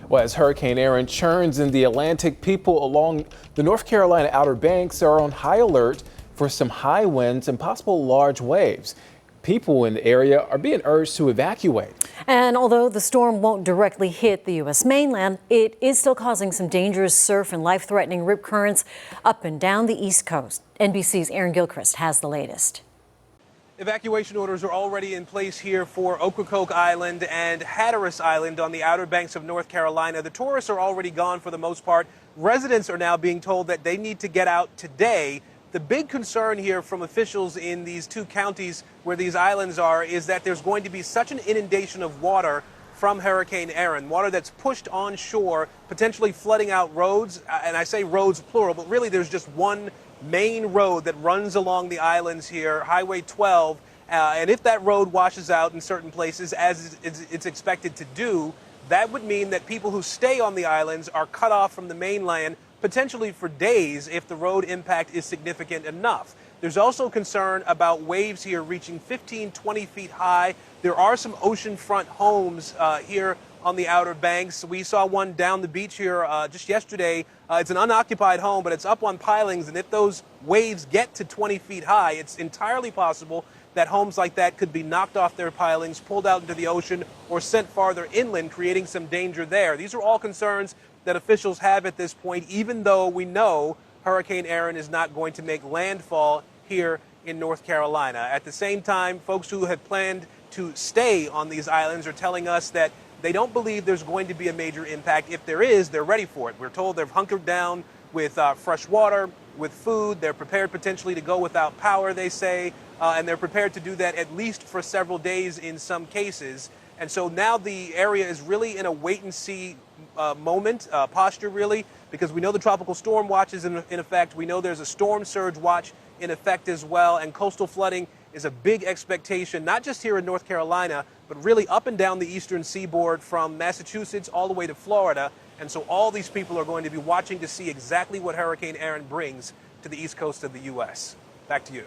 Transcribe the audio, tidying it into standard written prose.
Well, as Hurricane Erin churns in the Atlantic, people along the North Carolina Outer Banks are on high alert for some high winds and possible large waves. People in the area are being urged to evacuate. And although the storm won't directly hit the U.S. mainland, it is still causing some dangerous surf and life-threatening rip currents up and down the East Coast. NBC's Aaron Gilchrist has the latest. Evacuation orders are already in place here for Ocracoke Island and Hatteras Island on the Outer Banks of North Carolina. The tourists are already gone for the most part. Residents are now being told that they need to get out today. The big concern here from officials in these two counties where these islands are is that there's going to be such an inundation of water from Hurricane Erin, water that's pushed onshore, potentially flooding out roads. And I say roads plural, but really there's just one main road that runs along the islands here, Highway 12. And if that road washes out in certain places, as it's expected to do, that would mean that people who stay on the islands are cut off from the mainland, potentially for days if the road impact is significant enough. There's also concern about waves here reaching 15, 20 feet high. There are some oceanfront homes here on the Outer Banks. We saw one down the beach here just yesterday. It's an unoccupied home, but it's up on pilings, and if those waves get to 20 feet high, it's entirely possible that homes like that could be knocked off their pilings, pulled out into the ocean, or sent farther inland, creating some danger there. These are all concerns that officials have at this point, even though we know Hurricane Erin is not going to make landfall here in North Carolina. At the same time, folks who have planned to stay on these islands are telling us that they don't believe there's going to be a major impact. If there is, they're ready for it. We're told they've hunkered down with fresh water, with food. They're prepared potentially to go without power, they say, and they're prepared to do that at least for several days in some cases. And so now the area is really in a wait-and-see posture, really, because we know the tropical storm watch is in effect. We know there's a storm surge watch in effect as well, and coastal flooding is a big expectation, not just here in North Carolina, but really up and down the eastern seaboard from Massachusetts all the way to Florida. And so all these people are going to be watching to see exactly what Hurricane Erin brings to the east coast of the U.S. Back to you.